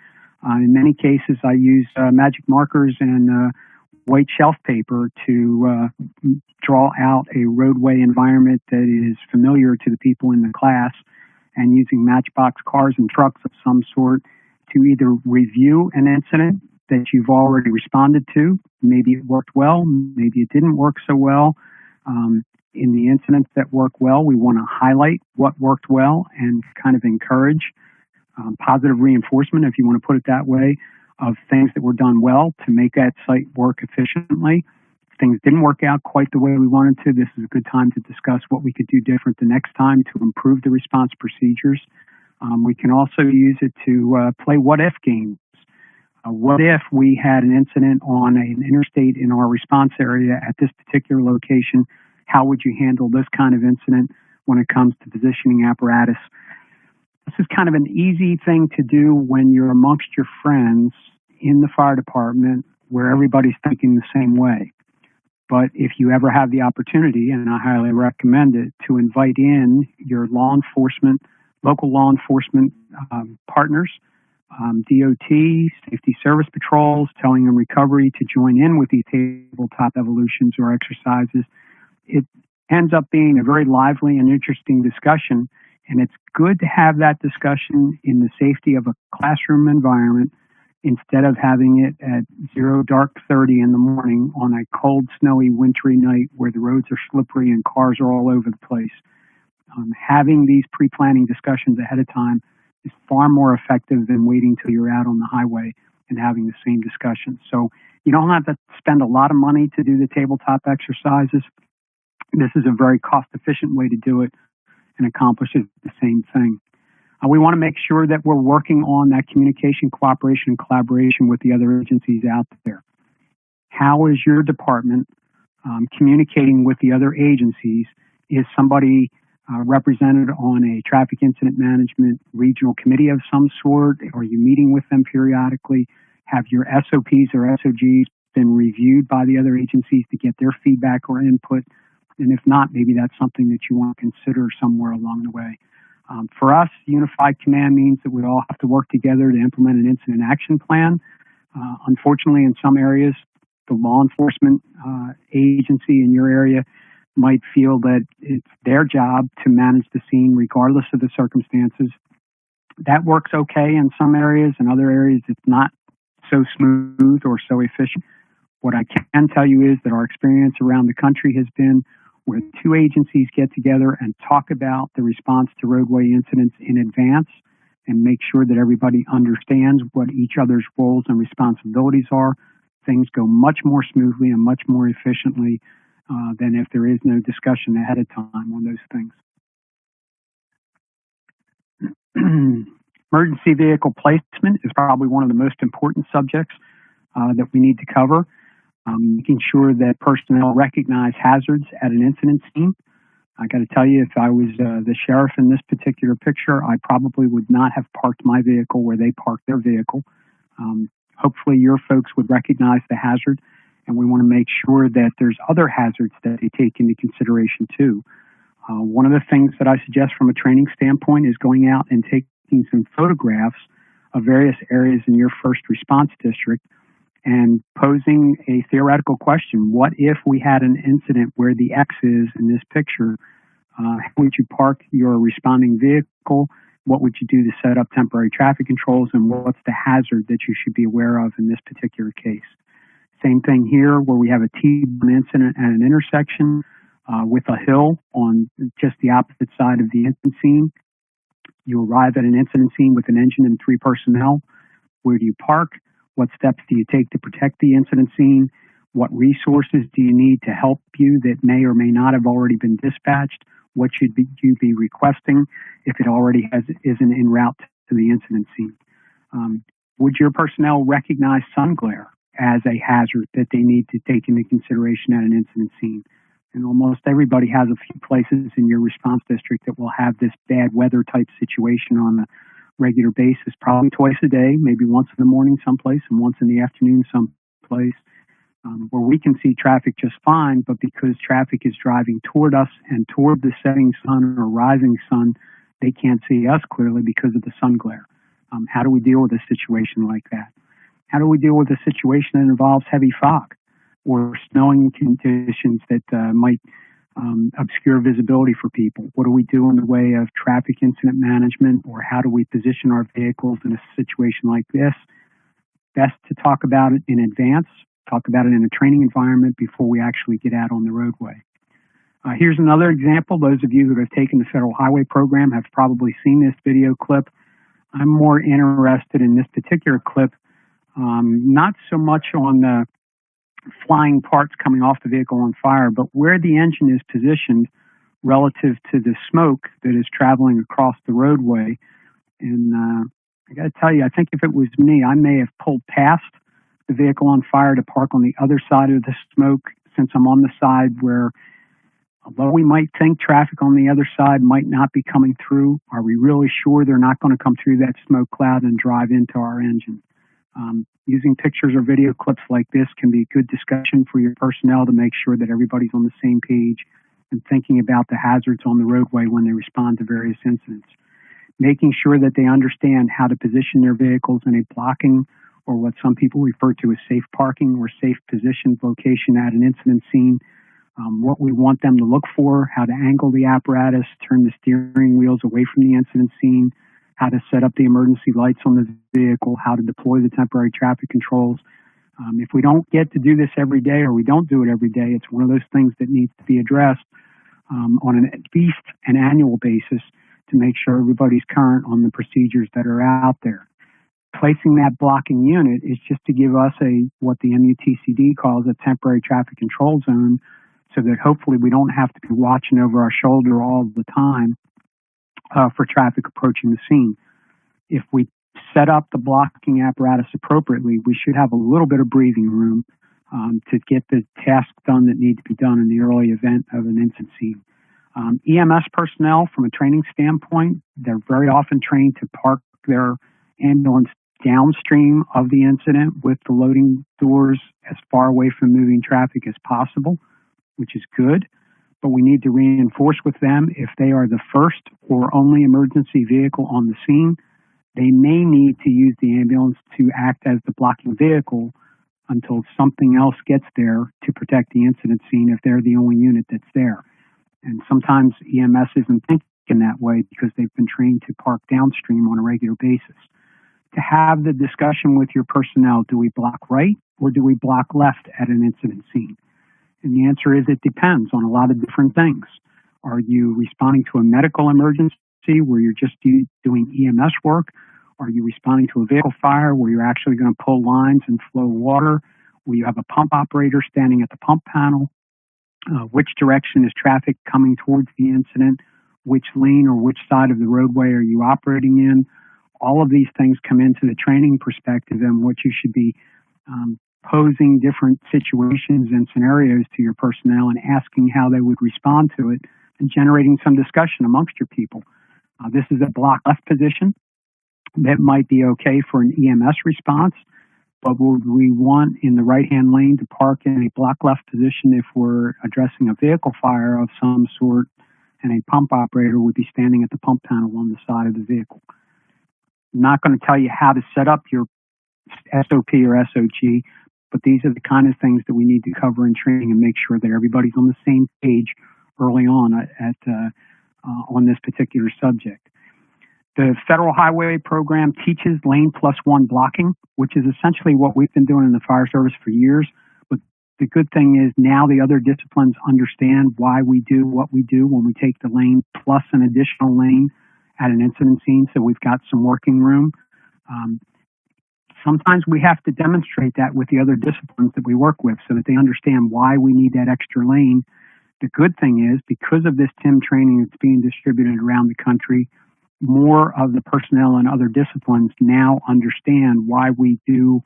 In many cases, I use magic markers and white shelf paper to draw out a roadway environment that is familiar to the people in the class, and using matchbox cars and trucks of some sort to either review an incident that you've already responded to. Maybe it worked well, maybe it didn't work so well. In the incidents that work well, we want to highlight what worked well and kind of encourage positive reinforcement, if you want to put it that way, of things that were done well to make that site work efficiently. If things didn't work out quite the way we wanted to, this is a good time to discuss what we could do different the next time to improve the response procedures. We can also use it to play what-if games. What if we had an incident on an interstate in our response area at this particular location? How would you handle this kind of incident when it comes to positioning apparatus? This is kind of an easy thing to do when you're amongst your friends in the fire department where everybody's thinking the same way. But if you ever have the opportunity, and I highly recommend it, to invite in your law enforcement, local law enforcement partners, DOT, safety service patrols, towing and recovery to join in with these tabletop evolutions or exercises, it ends up being a very lively and interesting discussion. And it's good to have that discussion in the safety of a classroom environment instead of having it at 0 dark 30 in the morning on a cold, snowy, wintry night where the roads are slippery and cars are all over the place. Having these pre-planning discussions ahead of time is far more effective than waiting till you're out on the highway and having the same discussion. So you don't have to spend a lot of money to do the tabletop exercises. This is a very cost-efficient way to do it and accomplish the same thing. We want to make sure that we're working on that communication, cooperation, and collaboration with the other agencies out there. How is your department communicating with the other agencies? Is somebody represented on a traffic incident management regional committee of some sort? Are you meeting with them periodically? Have your SOPs or SOGs been reviewed by the other agencies to get their feedback or input? And if not, maybe that's something that you want to consider somewhere along the way. For us, unified command means that we all have to work together to implement an incident action plan. Unfortunately, in some areas, the law enforcement agency in your area might feel that it's their job to manage the scene regardless of the circumstances. That works okay in some areas. In other areas, it's not so smooth or so efficient. What I can tell you is that our experience around the country has been where two agencies get together and talk about the response to roadway incidents in advance and make sure that everybody understands what each other's roles and responsibilities are. Things go much more smoothly and much more efficiently than if there is no discussion ahead of time on those things. Emergency vehicle placement is probably one of the most important subjects that we need to cover. Making sure that personnel recognize hazards at an incident scene. I got to tell you, if I was the sheriff in this particular picture, I probably would not have parked my vehicle where they parked their vehicle. Hopefully your folks would recognize the hazard, and we want to make sure that there's other hazards that they take into consideration too. One of the things that I suggest from a training standpoint is going out and taking some photographs of various areas in your first response district and posing a theoretical question. What if we had an incident where the X is in this picture? How would you park your responding vehicle? What would you do to set up temporary traffic controls? And what's the hazard that you should be aware of in this particular case? Same thing here, where we have a T-burn incident at an intersection with a hill on just the opposite side of the incident scene. You arrive at an incident scene with an engine and 3 personnel. Where do you park? What steps do you take to protect the incident scene? What resources do you need to help you that may or may not have already been dispatched? What should you be requesting if it already isn't en route to the incident scene? Would your personnel recognize sun glare as a hazard that they need to take into consideration at an incident scene? And almost everybody has a few places in your response district that will have this bad weather type situation on a regular basis, probably twice a day, maybe once in the morning someplace and once in the afternoon someplace, where we can see traffic just fine, but because traffic is driving toward us and toward the setting sun or rising sun, they can't see us clearly because of the sun glare. How do we deal with a situation like that? How do we deal with a situation that involves heavy fog or snowing conditions that might obscure visibility for people? What do we do in the way of traffic incident management, or how do we position our vehicles in a situation like this? Best to talk about it in advance, talk about it in a training environment before we actually get out on the roadway. Here's another example. Those of you who have taken the Federal Highway Program have probably seen this video clip. I'm more interested in this particular clip, not so much on the flying parts coming off the vehicle on fire, but where the engine is positioned relative to the smoke that is traveling across the roadway. And I got to tell you, I think if it was me, I may have pulled past the vehicle on fire to park on the other side of the smoke, since I'm on the side where, although we might think traffic on the other side might not be coming through, are we really sure they're not going to come through that smoke cloud and drive into our engine? Using pictures or video clips like this can be a good discussion for your personnel to make sure that everybody's on the same page and thinking about the hazards on the roadway when they respond to various incidents. Making sure that they understand how to position their vehicles in a blocking, or what some people refer to as safe parking or safe positioned location at an incident scene. What we want them to look for, how to angle the apparatus, turn the steering wheels away from the incident scene, how to set up the emergency lights on the vehicle, how to deploy the temporary traffic controls. If we don't get to do this every day, or we don't do it every day, it's one of those things that needs to be addressed on at least an annual basis to make sure everybody's current on the procedures that are out there. Placing that blocking unit is just to give us what the MUTCD calls a temporary traffic control zone, so that hopefully we don't have to be watching over our shoulder all the time for traffic approaching the scene. If we set up the blocking apparatus appropriately, we should have a little bit of breathing room to get the tasks done that need to be done in the early event of an incident scene. EMS personnel, from a training standpoint, they're very often trained to park their ambulance downstream of the incident with the loading doors as far away from moving traffic as possible, which is good. But we need to reinforce with them, if they are the first or only emergency vehicle on the scene, they may need to use the ambulance to act as the blocking vehicle until something else gets there to protect the incident scene if they're the only unit that's there. And sometimes EMS isn't thinking that way because they've been trained to park downstream on a regular basis. To have the discussion with your personnel, do we block right or do we block left at an incident scene? And the answer is it depends on a lot of different things. Are you responding to a medical emergency where you're just doing EMS work? Are you responding to a vehicle fire where you're actually going to pull lines and flow water? Where you have a pump operator standing at the pump panel? Which direction is traffic coming towards the incident? Which lane or which side of the roadway are you operating in? all of these things come into the training perspective and what you should be posing different situations and scenarios to your personnel and asking how they would respond to it and generating some discussion amongst your people. This is a block left position that might be okay for an EMS response, but would we want in the right-hand lane to park in a block left position if we're addressing a vehicle fire of some sort and a pump operator would be standing at the pump panel on the side of the vehicle? I'm not going to tell you how to set up your SOP or SOG, but these are the kind of things that we need to cover in training and make sure that everybody's on the same page early on on this particular subject. The Federal Highway Program teaches lane plus one blocking, which is essentially what we've been doing in the fire service for years. But the good thing is now the other disciplines understand why we do what we do when we take the lane plus an additional lane at an incident scene, so we've got some working room. Sometimes we have to demonstrate that with the other disciplines that we work with so that they understand why we need that extra lane. The good thing is, because of this TIM training that's being distributed around the country, more of the personnel and other disciplines now understand why we do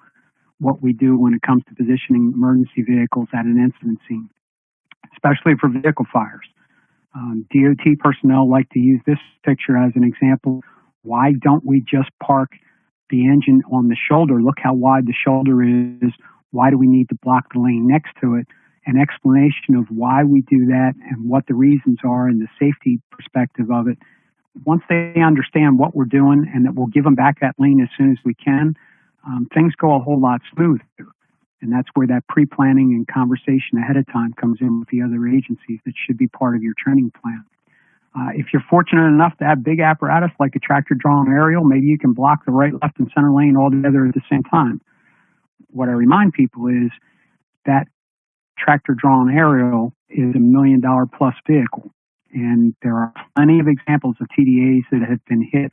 what we do when it comes to positioning emergency vehicles at an incident scene, especially for vehicle fires. DOT personnel like to use this picture as an example. Why don't we just park the engine on the shoulder? Look how wide the shoulder is. Why do we need to block the lane next to it? An explanation of why we do that and what the reasons are and the safety perspective of it. Once they understand what we're doing and that we'll give them back that lane as soon as we can, things go a whole lot smoother. And that's where that pre-planning and conversation ahead of time comes in with the other agencies that should be part of your training plan. If you're fortunate enough to have big apparatus like a tractor-drawn aerial, maybe you can block the right, left, and center lane all together at the same time. What I remind people is that tractor-drawn aerial is $1 million plus vehicle. And there are plenty of examples of TDAs that have been hit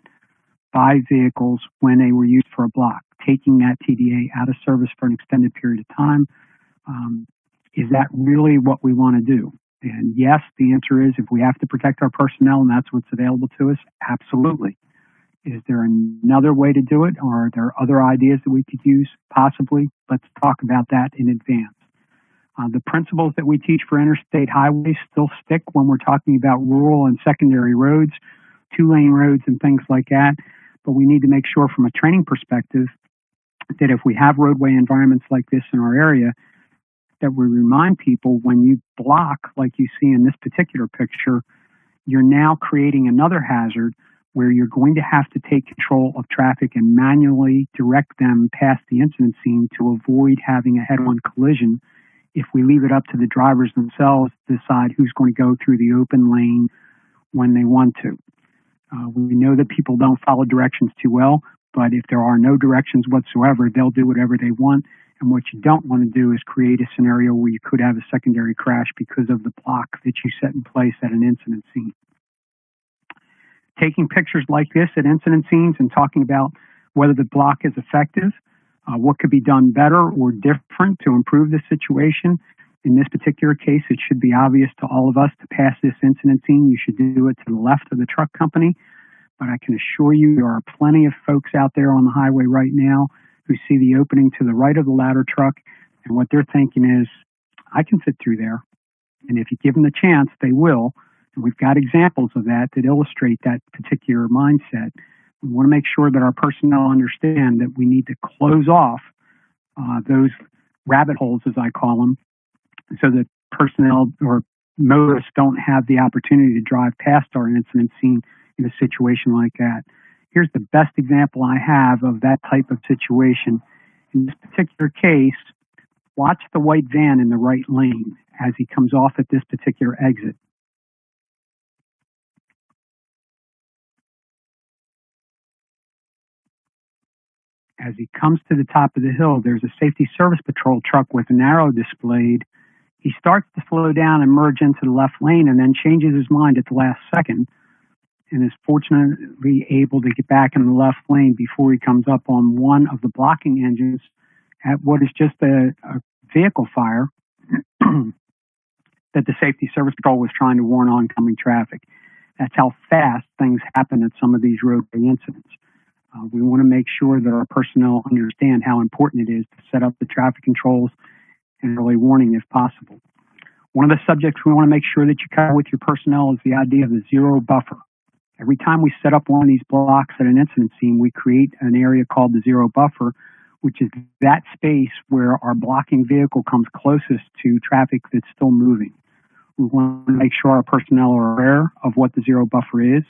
by vehicles when they were used for a block. Taking that TDA out of service for an extended period of time, is that really what we want to do? And yes, the answer is if we have to protect our personnel and that's what's available to us, absolutely. Is there another way to do it, or are there other ideas that we could use? Possibly. Let's talk about that in advance. The principles that we teach for interstate highways still stick when we're talking about rural and secondary roads, two-lane roads and things like that. But we need to make sure from a training perspective that if we have roadway environments like this in our area, that we remind people when you block, like you see in this particular picture, you're now creating another hazard where you're going to have to take control of traffic and manually direct them past the incident scene to avoid having a head-on collision if we leave it up to the drivers themselves to decide who's going to go through the open lane when they want to. We know that people don't follow directions too well, but if there are no directions whatsoever, they'll do whatever they want. And what you don't want to do is create a scenario where you could have a secondary crash because of the block that you set in place at an incident scene. Taking pictures like this at incident scenes and talking about whether the block is effective, what could be done better or different to improve the situation. In this particular case, it should be obvious to all of us to pass this incident scene. You should do it to the left of the truck company. But I can assure you there are plenty of folks out there on the highway right now who see the opening to the right of the ladder truck, and what they're thinking is, I can fit through there. And if you give them the chance, they will. And we've got examples of that that illustrate that particular mindset. We want to make sure that our personnel understand that we need to close off those rabbit holes, as I call them, so that personnel or motorists don't have the opportunity to drive past our incident scene in a situation like that. Here's the best example I have of that type of situation. In this particular case, watch the white van in the right lane as he comes off at this particular exit. As he comes to the top of the hill, there's a safety service patrol truck with an arrow displayed. He starts to slow down and merge into the left lane and then changes his mind at the last second and is fortunately able to get back in the left lane before he comes up on one of the blocking engines at what is just a vehicle fire that the safety service patrol was trying to warn oncoming traffic. That's how fast things happen at some of these roadway incidents. We want to make sure that our personnel understand how important it is to set up the traffic controls and early warning if possible. One of the subjects we want to make sure that you cover with your personnel is the idea of the zero buffer. Every time we set up one of these blocks at an incident scene, we create an area called the zero buffer, which is that space where our blocking vehicle comes closest to traffic that's still moving. We want to make sure our personnel are aware of what the zero buffer is,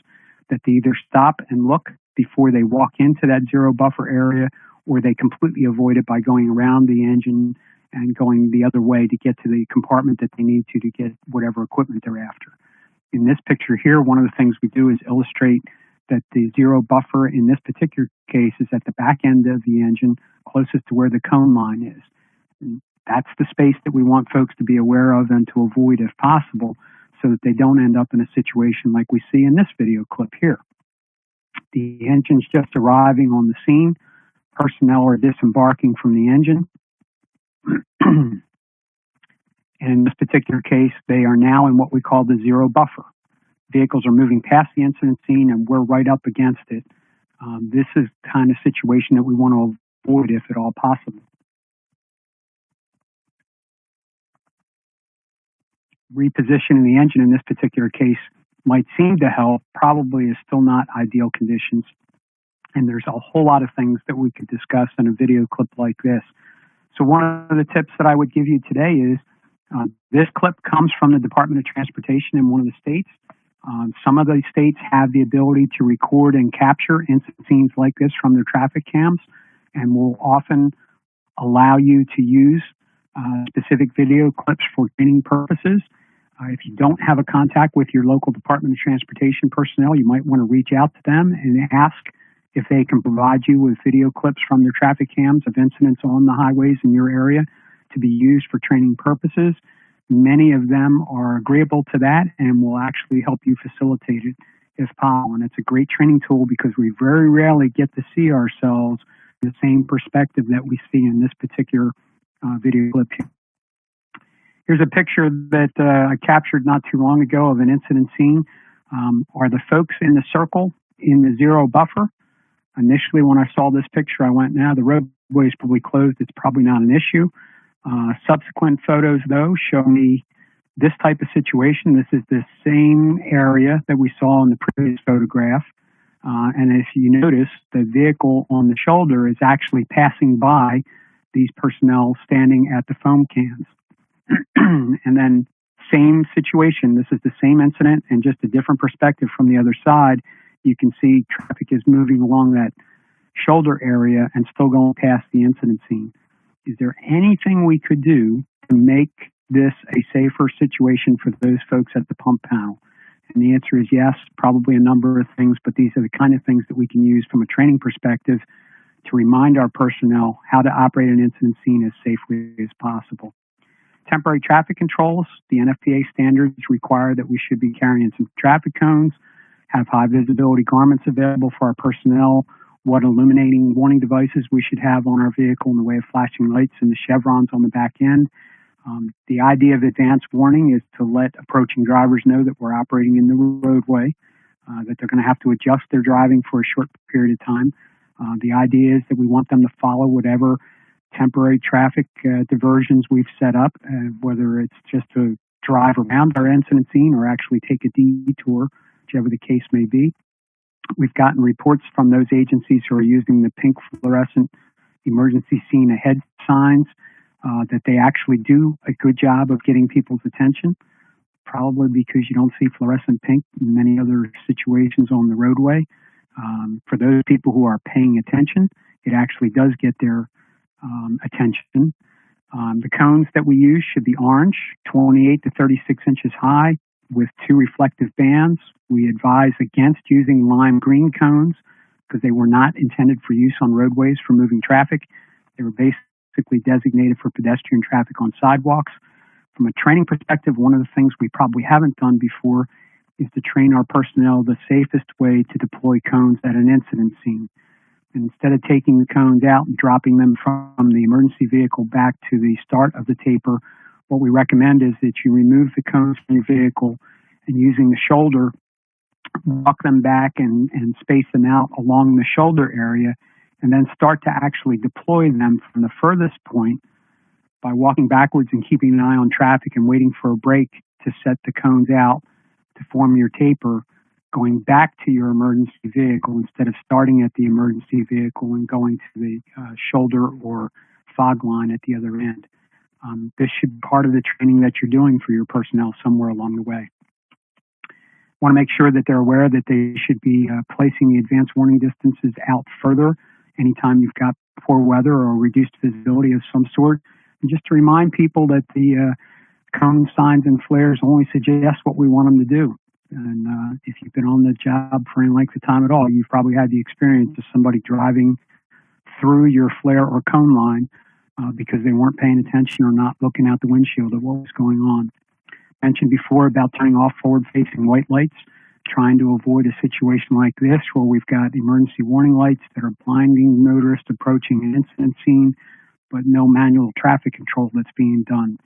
that they either stop and look before they walk into that zero buffer area, or they completely avoid it by going around the engine and going the other way to get to the compartment that they need to get whatever equipment they're after. In this picture here, one of the things we do is illustrate that the zero buffer in this particular case is at the back end of the engine, closest to where the cone line is. And that's the space that we want folks to be aware of and to avoid if possible, so that they don't end up in a situation like we see in this video clip here. The engine's just arriving on the scene. Personnel are disembarking from the engine. And in this particular case, they are now in what we call the zero buffer. Vehicles are moving past the incident scene and we're right up against it. This is the kind of situation that we want to avoid if at all possible. Repositioning the engine in this particular case might seem to help, probably is still not ideal conditions. And there's a whole lot of things that we could discuss in a video clip like this. So one of the tips that I would give you today is, this clip comes from the Department of Transportation in one of the states. Some of the states have the ability to record and capture incident scenes like this from their traffic cams, and will often allow you to use specific video clips for training purposes. If you don't have a contact with your local Department of Transportation personnel, you might want to reach out to them and ask if they can provide you with video clips from their traffic cams of incidents on the highways in your area to be used for training purposes. Many of them are agreeable to that and will actually help you facilitate it if possible. And it's a great training tool because we very rarely get to see ourselves in the same perspective that we see in this particular video clip here. Here's a picture that I captured not too long ago of an incident scene. Are the folks in the circle in the zero buffer? Initially, when I saw this picture, I went, now the roadway is probably closed. It's probably not an issue. Subsequent photos, though, show me this type of situation. This is the same area that we saw in the previous photograph. And if you notice, the vehicle on the shoulder is actually passing by these personnel standing at the foam cans. And then same situation. This is the same incident and just a different perspective from the other side. You can see traffic is moving along that shoulder area and still going past the incident scene. Is there anything we could do to make this a safer situation for those folks at the pump panel? And the answer is yes, probably a number of things, but these are the kind of things that we can use from a training perspective to remind our personnel how to operate an incident scene as safely as possible. Temporary traffic controls, the NFPA standards require that we should be carrying some traffic cones, have high visibility garments available for our personnel, what illuminating warning devices we should have on our vehicle in the way of flashing lights and the chevrons on the back end. The idea of advanced warning is to let approaching drivers know that we're operating in the roadway, that they're going to have to adjust their driving for a short period of time. The idea is that we want them to follow whatever temporary traffic diversions we've set up, whether it's just to drive around our incident scene or actually take a detour, whichever the case may be. We've gotten reports from those agencies who are using the pink fluorescent emergency scene ahead signs that they actually do a good job of getting people's attention, probably because you don't see fluorescent pink in many other situations on the roadway. For those people who are paying attention, it actually does get their attention. The cones that we use should be orange, 28 to 36 inches high, with 2 reflective bands. We advise against using lime green cones because they were not intended for use on roadways for moving traffic. They were basically designated for pedestrian traffic on sidewalks. From a training perspective, one of the things we probably haven't done before is to train our personnel the safest way to deploy cones at an incident scene. Instead of taking the cones out and dropping them from the emergency vehicle back to the start of the taper, what we recommend is that you remove the cones from your vehicle and using the shoulder walk them back and space them out along the shoulder area, and then start to actually deploy them from the furthest point by walking backwards and keeping an eye on traffic and waiting for a break to set the cones out to form your taper, going back to your emergency vehicle instead of starting at the emergency vehicle and going to the shoulder or fog line at the other end. This should be part of the training that you're doing for your personnel somewhere along the way. Want to make sure that they're aware that they should be placing the advanced warning distances out further anytime you've got poor weather or reduced visibility of some sort. And just to remind people that the cone signs and flares only suggest what we want them to do. And if you've been on the job for any length of time at all, you've probably had the experience of somebody driving through your flare or cone line because they weren't paying attention or not looking out the windshield at what was going on. Mentioned before about turning off forward-facing white lights, trying to avoid a situation like this where we've got emergency warning lights that are blinding motorists approaching an incident scene, but no manual traffic control that's being done.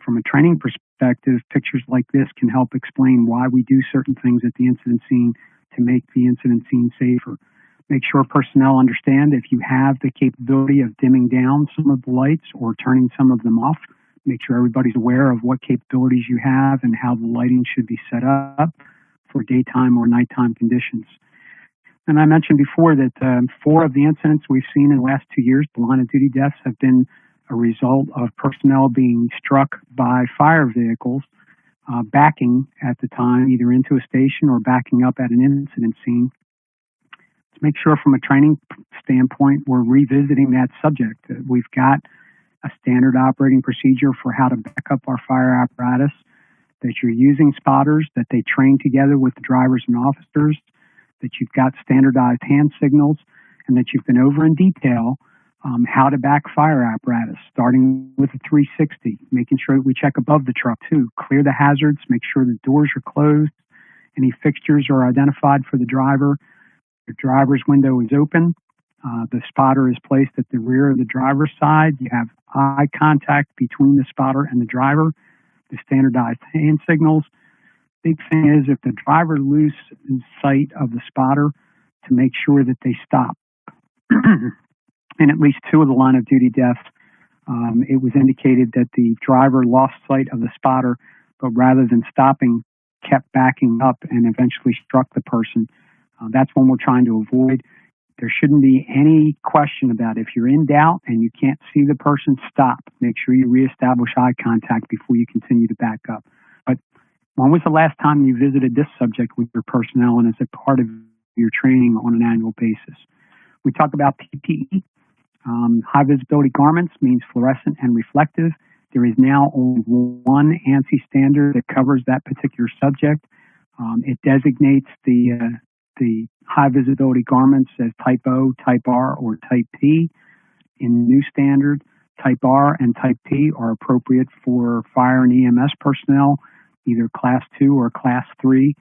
From a training perspective, pictures like this can help explain why we do certain things at the incident scene to make the incident scene safer. Make sure personnel understand if you have the capability of dimming down some of the lights or turning some of them off. Make sure everybody's aware of what capabilities you have and how the lighting should be set up for daytime or nighttime conditions. And I mentioned before that 4 of the incidents we've seen in the last 2 years, the line of duty deaths, have been a result of personnel being struck by fire vehicles backing at the time, either into a station or backing up at an incident scene. To make sure from a training standpoint, we're revisiting that subject. We've got a standard operating procedure for how to back up our fire apparatus, that you're using spotters, that they train together with the drivers and officers, that you've got standardized hand signals, and that you've been over in detail how to back fire apparatus, starting with a 360, making sure that we check above the truck too, clear the hazards, make sure the doors are closed, any fixtures are identified for the driver, the driver's window is open, the spotter is placed at the rear of the driver's side, you have eye contact between the spotter and the driver, the standardized hand signals. Big thing is if the driver loses sight of the spotter, to make sure that they stop. In at least 2 of the line of duty deaths, it was indicated that the driver lost sight of the spotter, but rather than stopping, kept backing up and eventually struck the person. That's one we're trying to avoid. There shouldn't be any question about it. If you're in doubt and you can't see the person, stop. Make sure you reestablish eye contact before you continue to back up. But when was the last time you visited this subject with your personnel and as a part of your training on an annual basis? We talk about PPE. High visibility garments means fluorescent and reflective. There is now only one ANSI standard that covers that particular subject. It designates the high visibility garments as type O, type R, or type P. In the new standard, type R and type P are appropriate for fire and EMS personnel, either class 2 or class 3.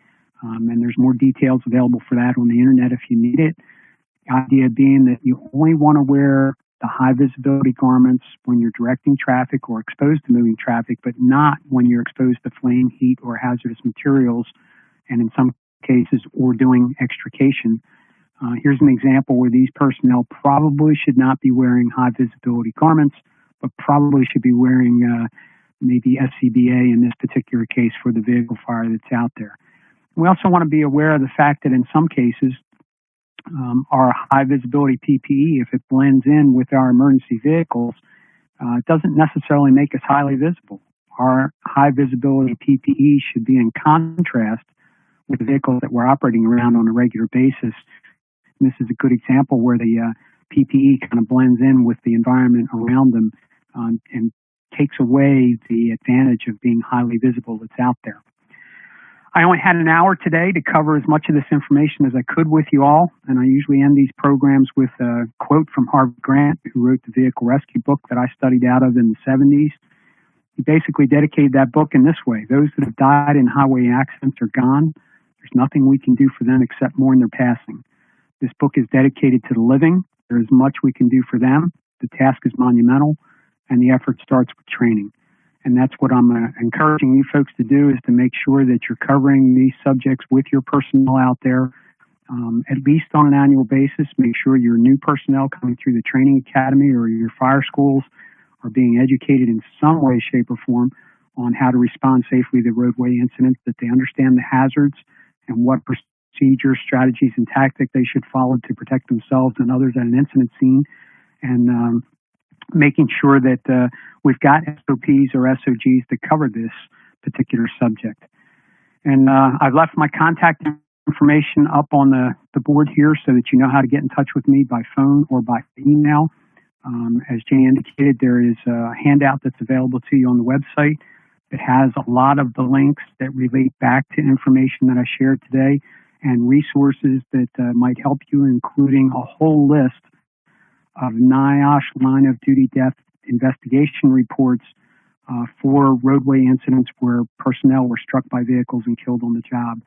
And there's more details available for that on the internet if you need it. The idea being that you only want to wear the high visibility garments when you're directing traffic or exposed to moving traffic, but not when you're exposed to flame, heat, or hazardous materials, and in some cases, or doing extrication. Here's an example where these personnel probably should not be wearing high visibility garments, but probably should be wearing maybe SCBA in this particular case for the vehicle fire that's out there. We also want to be aware of the fact that in some cases, our high visibility PPE, if it blends in with our emergency vehicles, doesn't necessarily make us highly visible. Our high visibility PPE should be in contrast with the vehicles that we're operating around on a regular basis. And this is a good example where the PPE kind of blends in with the environment around them and takes away the advantage of being highly visible that's out there. I only had an hour today to cover as much of this information as I could with you all, and I usually end these programs with a quote from Harvey Grant, who wrote the vehicle rescue book that I studied out of in the 70s. He basically dedicated that book in this way: those that have died in highway accidents are gone. There's nothing we can do for them except mourn their passing. This book is dedicated to the living. There is much we can do for them. The task is monumental, and the effort starts with training. And that's what I'm encouraging you folks to do, is to make sure that you're covering these subjects with your personnel out there, at least on an annual basis. Make sure your new personnel coming through the training academy or your fire schools are being educated in some way, shape, or form on how to respond safely to roadway incidents, that they understand the hazards and what procedures, strategies, and tactics they should follow to protect themselves and others at an incident scene, and making sure that we've got SOPs or SOGs to cover this particular subject. And I've left my contact information up on the board here so that you know how to get in touch with me by phone or by email. As Jay indicated, there is a handout that's available to you on the website. It has a lot of the links that relate back to information that I shared today and resources that might help you, including a whole list of NIOSH line of duty death investigation reports for roadway incidents where personnel were struck by vehicles and killed on the job.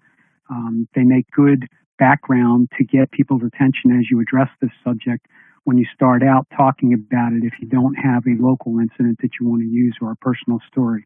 They make good background to get people's attention as you address this subject when you start out talking about it, if you don't have a local incident that you want to use or a personal story.